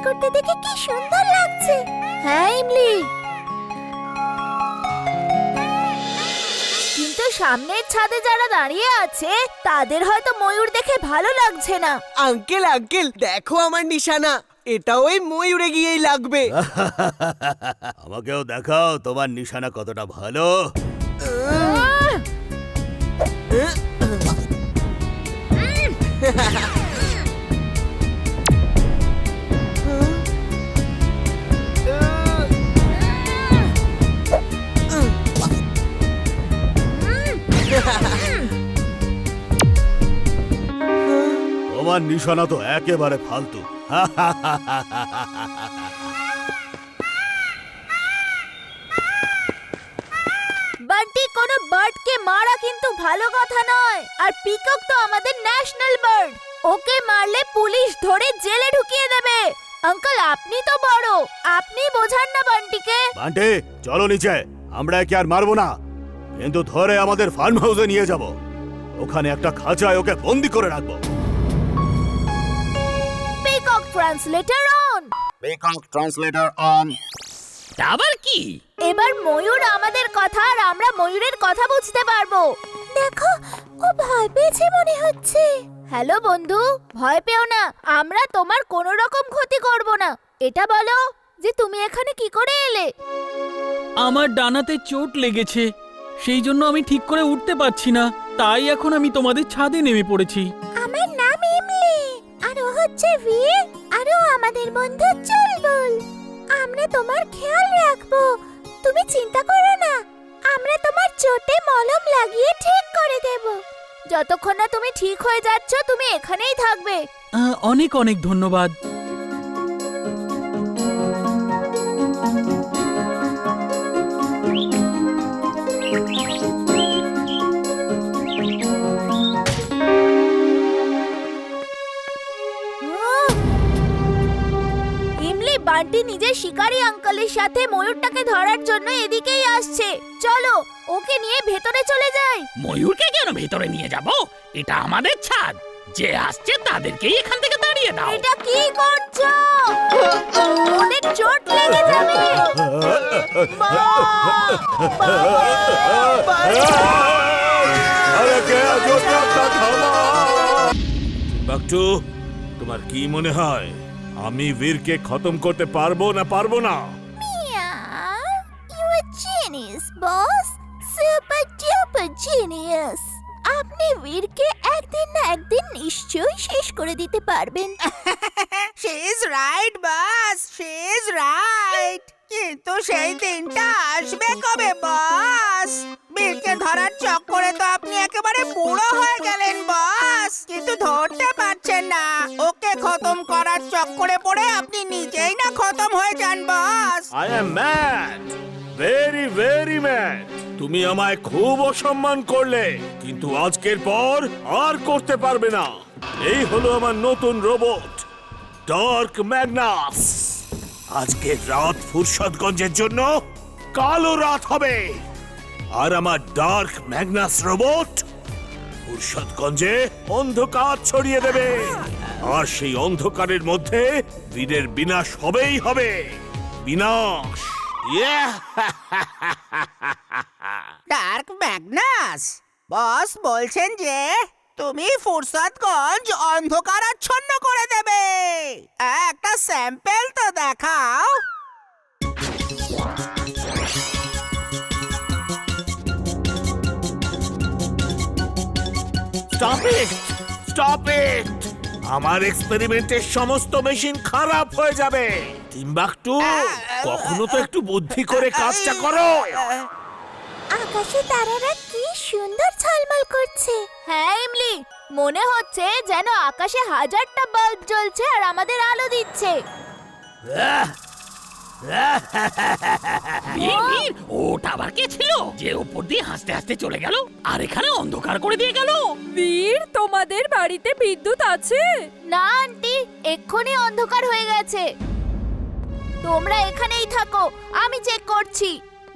করতে দেখে কি সুন্দর লাগছে। হ্যাঁ ইমলি, কিন্তু সামনের ছাদে যারা দাঁড়িয়ে আছে তাদের হয়তো ময়ূর দেখে ভালো লাগছে না। আঙ্কেল আঙ্কেল দেখো আমার নিশানা, এটা ওই ময়ূরে গিয়েই লাগবে। আমাকেও দেখাও তোমার নিশানা কতটা ভালো। তোমার নিশানা তো একেবারে ফালতু। বান্টি, কোনো বার্ডকে মারা কিন্তু ভালো কথা নয়। আর পিকক তো আমাদের ন্যাশনাল বার্ড, ওকে মারলে পুলিশ ধরে জেলে ঢুকিয়ে দেবে। আঙ্কেল আপনি তো বড়, আপনি বোঝান না বান্টিকে। বান্টি চলো নিচে, আমরা একে আর মারবো না, কিন্তু ধরে আমাদের ফার্ম হাউসে নিয়ে যাব। ওখানে একটা খাঁচায় ওকে বন্দি করে রাখবো। Peacock translator on. Peacock translator on. আবার কি? এবার ময়ূর আমাদের কথা আর আমরা ময়ূরের কথা বুঝতে পারবো। দেখো, ও ভয় পেয়েছে মনে হচ্ছে। হ্যালো বন্ধু, ভয় পেও না, আমরা তোমার কোনো রকম ক্ষতি করব না। এটা বলো যে তুমি এখানে কি করে এলে? আমার ডানাতে চোট লেগেছে, সেই জন্য আমি ঠিক করে উঠতে পারছি না, তাই এখন আমি তোমাদের ছাদে নেমে পড়েছি। আমার নাম ইমলি, আর ও হচ্ছে ভির, আর ও আমাদের বন্ধু চুলবুল। আমরা তোমার খেয়াল রাখবো, তুমি চিন্তা করো না। আমরা তোমার চোটে মলম লাগিয়ে ঠিক করে দেব। যতক্ষণ না তুমি ঠিক হয়ে যাচ্ছ তুমি এখানেই থাকবে। অনেক অনেক ধন্যবাদ। ইমলি, বান্টি নিজের শিকারী আঙ্কেলের সাথে ময়ূরটাকে ধরার জন্য এদিকেই আসছে। চলো ওকে নিয়ে ভেতরে চলে যাই। ময়ূরকে কেন ভেতরে নিয়ে যাব? এটা আমাদের ছাদ, যে আসছে তাদেরকেই এখান থেকে তাড়িয়ে দাও। এটা কি করছো? অনেক চোট লেগে যাবে। বাকটু, তোমার কি মনে হয় আমি বীরকে খতম করতে পারবো না পারবো না? You are genius, boss. Super duper genius. আপনি বীরকে একদিন না একদিন নিশ্চয়ই শেষ করে দিতে পারবেন। She is right, boss. She is right. কিন্তু সেই দিনটা আসবে কবে, বস? বীরকে ধরার চক্করে তো আপনি একেবারে বুড়ো হয়ে গেলেন, বস। কিন্তু ধরতে পারছেন না। ওকে খতম করার চক্করে পড়ে আপনি নিজেই না খতম হয়ে যান, বস। I am mad. Very very mad. তুমি আমায় খুব অসম্মান করলে, কিন্তু আজকের পর আর করতে পারবে না। এই হলো আমার নতুন রোবট, ডার্ক ম্যাগনাস। আজকের রাত ফুরসতগঞ্জের জন্য কালো রাত হবে, আর আমার ডার্ক ম্যাগনাস রোবট ফুরসতগঞ্জে অন্ধকার ছড়িয়ে দেবে, আর সেই অন্ধকারের মধ্যে বীরের বিনাশ হবেই হবে। বিনাশ। ডার্ক ম্যাগনাস, বস বলছেন যে তুমি ফুরসতগঞ্জ অন্ধকারাচ্ছন্ন করে দেবে। একটা স্যাম্পল তো দেখাও। Stop it, stop it. আমার এক্সপেরিমেন্টের সমস্ত মেশিন খারাপ হয়ে যাবে। টিম্বাকটু, কখনো তো একটু বুদ্ধি করে কাজটা করো। আকাশে তারারা কি সুন্দর ঝলমল করছে। হ্যাঁ ইমলি, মনে হচ্ছে যেন আকাশে হাজারটা বাল্ব জ্বলছে আর আমাদের আলো দিচ্ছে। বীর, ওটা আবার কে ছিল যে উপর দিয়ে হাসতে হাসতে চলে গেল আর এখানে অন্ধকার করে দিয়ে গেল? বীর, তোমাদের বাড়িতে বিদ্যুৎ আছে? না আন্টি, এক্ষুনি অন্ধকার হয়ে গেছে। তোমরা এখানেই থাকো, আমি চেক করছি।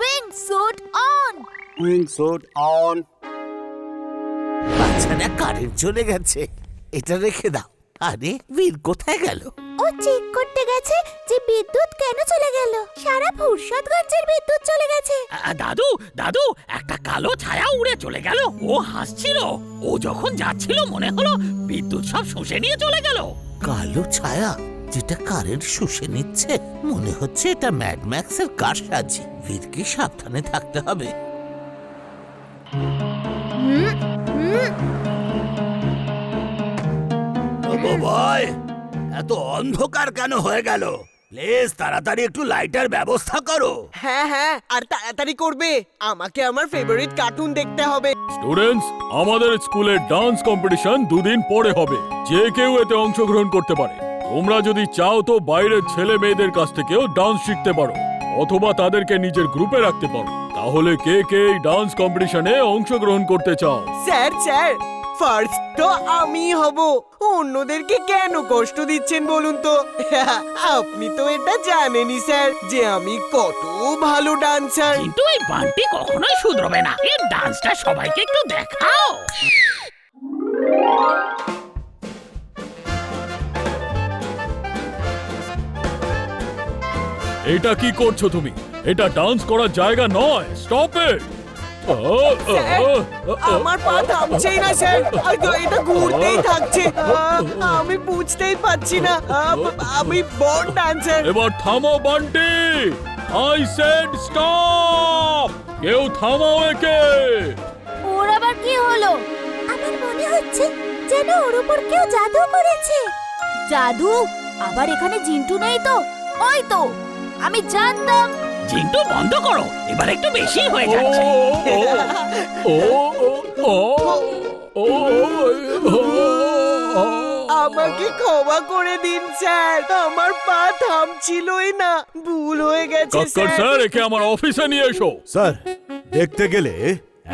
Wingsuit on. Wingsuit on. বাচ্চাটা কারেন্ট চলে গেছে, এটা রেখে দাও। আরে বীর কোথায় গেল? ও চেক করতে গেছে যে বিদ্যুৎ কেন চলে গেল। সারা ফুরসতগঞ্জের বিদ্যুৎ চলে গেছে। দাদু দাদু একটা কালো ছায়া উড়ে চলে গেল। ও হাসছিল। ও যখন যাচ্ছিল মনে হলো বিদ্যুৎ সব শুষে নিয়ে চলে গেল। কালো ছায়া যেটা কারেন্ট শুষে নিচ্ছে, মনে হচ্ছে এটা ম্যাড ম্যাক্সের কারসাজি। বীরকে সাবধানে থাকতে হবে। ভাই, এত অন্ধকার কেন হয়ে গেল? প্লিজ তাড়াতাড়ি একটু লাইটের ব্যবস্থা করো। হ্যাঁ হ্যাঁ, আর তাড়াতাড়ি করবে, আমাকে আমার ফেভারিট কার্টুন দেখতে হবে। স্টুডেন্টস, আমাদের স্কুলে ডান্স কম্পিটিশন 2 দিন পরে হবে। যে কেউ এতে অংশগ্রহণ করতে পারে। তোমরা যদি চাও তো বাইরের ছেলে মেয়েদের কাছ থেকেও ডান্স শিখতে পারো, অথবা তাদেরকে নিজের গ্রুপে রাখতে পারো। তাহলে কে কে এই ডান্স কম্পিটিশনে অংশগ্রহণ করতে চাও? স্যার স্যার, ফার্স্ট তো আমি হব। অন্যদেরকে কেন কষ্ট দিচ্ছেন বলুন তো? আপনি তো এটা জানেনই স্যার যে আমি কত ভালো ডান্সার। কিন্তু এই বান্টি কখনোই শুধরবে না। এই ডান্সটা সবাইকে একটু দেখাও। এটা কি করছো তুমি? এটা ডান্স করার জায়গা নয়। Stop it! আমার পা থামছেই না স্যার, এটা ঘুরতেই থাকছে। আমি বুঝতেই পারছি না আমি বন ডান্সার। এবার থামো বান্টি। I said stop! কেউ থামাও একে। ওর আবার কি হলো? আমার মনে হচ্ছে যেন ওর উপর কেউ জাদু করেছে। জাদু? আবার এখানে জিন্টু নেই তো? ওই তো, আমি জানতাম। চিন্টু বন্ধ করো, এবার একটু বেশি হয়ে যাচ্ছে। আমাকে ক্ষমা করে দিন স্যার, আমার পা থামছিলই না, ভুল হয়ে গেছে কাক্কর স্যার, একে আমার অফিসে নিয়ে এসো। স্যার, দেখতে গেলে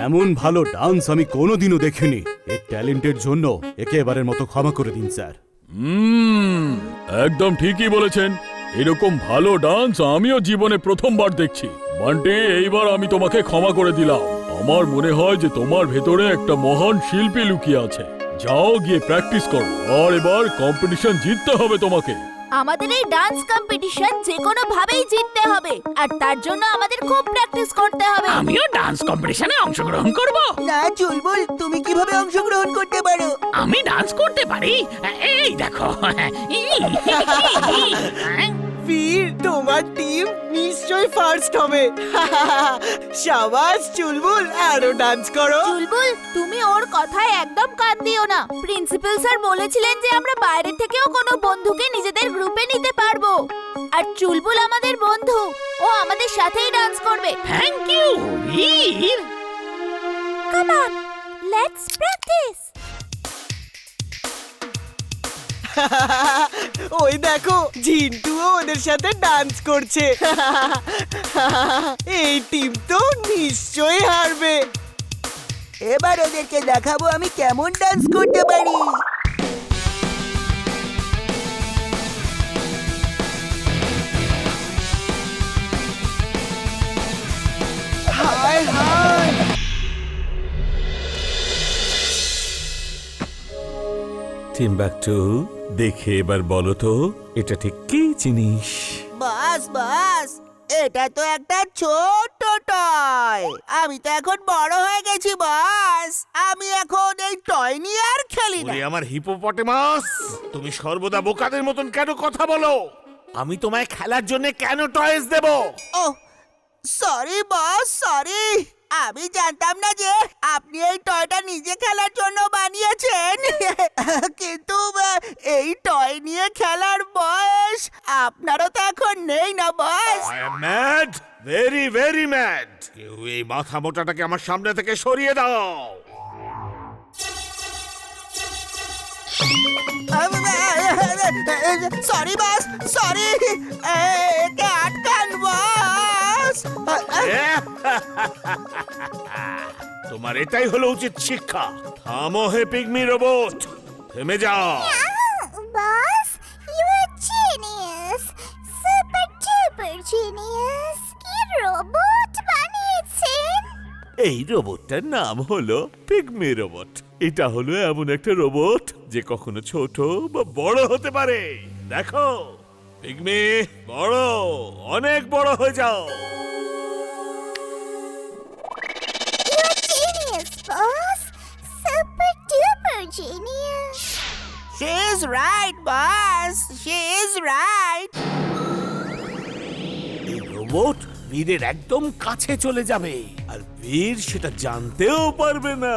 এমন ভালো ডান্স আমি কোনোদিনও দেখিনি। এই ট্যালেন্টের জন্য একে এবারের মতো ক্ষমা করে দিন স্যার। একদম ঠিকই বলেছেন। এরকম ভালো ডান্স আমিও জীবনে প্রথমবার দেখছি। বান্টি, এইবার আমি তোমাকে ক্ষমা করে দিলাম। আমার মনে হয় যে তোমার ভেতরে একটা মহান শিল্পী লুকিয়ে আছে। যাও গিয়ে প্র্যাকটিস করো, আর এবার কম্পিটিশন জিততে হবে তোমাকে। আমাদের এই ডান্স কম্পিটিশন যে কোনো ভাবেই জিততে হবে, আর তার জন্য আমাদের খুব প্র্যাকটিস করতে হবে। আমিও ডান্স কম্পিটিশনে অংশগ্রহণ করব। না চুলবুল, তুমি কিভাবে অংশগ্রহণ করতে পারো? আমি ডান্স করতে পারি, এই দেখো। বীর, তোমার টিম নিশ্চয়ই ফার্স্ট হবে। শাবাশ চুলবুল, আরো ডান্স করো। চুলবুল, তুমি ওর কথায় একদম কান দিও না। প্রিন্সিপাল স্যার বলেছিলেন যে আমরা বাইরে থেকেও কোনো বন্ধুকে নিজেদের গ্রুপে নিতে পারবো। আর চুলবুল আমাদের বন্ধু, ও আমাদের সাথেই ডান্স করবে। Thank you Bir. Come on, let's practise. ওই দেখো, ঝিন্টুও ওদের সাথে ডান্স করছে। এই টিম তো নিশ্চয়ই হারবে। এবার ওদেরকে দেখাবো আমি কেমন ডান্স করতে পারি। হায় হায়, টিম্বাকটু, দেখে এবার বলো তো এটা ঠিক কি জিনিস? বাস বাস, এটা তো একটা ছোট্ট টয়। আমি তো এখন বড় হয়ে গেছি বস। আমি এখন এই টয় নিয়ে আর খেলি না। ওরে আমার হিপোপটেমাস, তুমি সর্বদা বোকাদের মতন কেন কথা বলো? আমি তোমায় খেলার জন্য কেন টয়েস দেব? ও সরি বস, সরি। আমি জানতাম না যে আপনি এই টয়টা নিজে খেলার জন্য বানিয়েছেন। কিন্তু এই টয় নিয়ে খেলার বয়স আপনারও তো এখন নেই না boss. I am mad, very very mad. কেউ এই মাথা মোটাটাকে আমার সামনে থেকে সরিয়ে দাও। Sorry boss, sorry. একে আটকান বস। তোমার এটাই হলো উচিত শিক্ষা। থামো হে পিগমি রোবট, থেমে যাও। Boss, you are genius, super duper genius. কি রোবট বানিয়েছেন? এই রোবটটার নাম হলো পিগমি রোবট। এটা হলো এমন একটা রোবট যে কখনো ছোট বা বড় হতে পারে। দেখো পিগমি বড়, অনেক বড় হয়ে যাও। Genius, boss. Super duper genius. She is right, boss. She is right. এই রোবট বীরের একদম কাছে চলে যাবে আর বীর সেটা জানতেও পারবে না,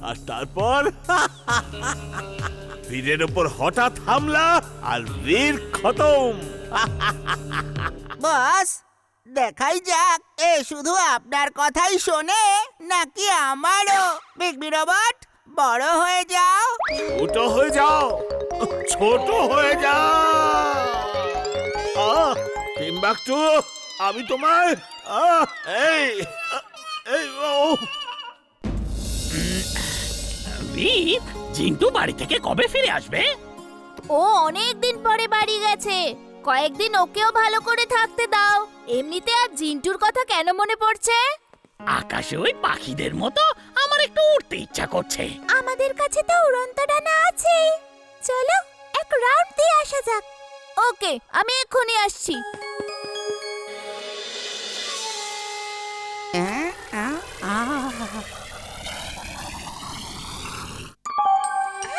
আর তারপর বীরের উপর হঠাৎ হামলা আর বীর খতম। বস, দেখাই যাক এ শুধু আপনার কথাই শোনে নাকি আমারও। বিগ রোবট, বড় হয়ে যাও। ছোট হয়ে যাও, ছোট হয়ে যাও। টিম্বাকটু, আমি তোমায় এই এই ও বীর, জিন্টু বাড়ি থেকে কবে ফিরে আসবে? ও অনেক দিন পরে বাড়ি গেছে। কয়েকদিন ওকেও ভালো করে থাকতে দাও। এমনিতে আর জিন্টুর কথা কেন মনে পড়ছে? আকাশে ওই পাখিদের মতো আমার একটু উড়তে ইচ্ছা করছে। আমাদের কাছে তো উড়ন্ত ডানা আছেই। চলো এক রাউন্ড দিয়ে আসা যাক। ওকে, আমি এক্ষুনি আসছি। হ্যাঁ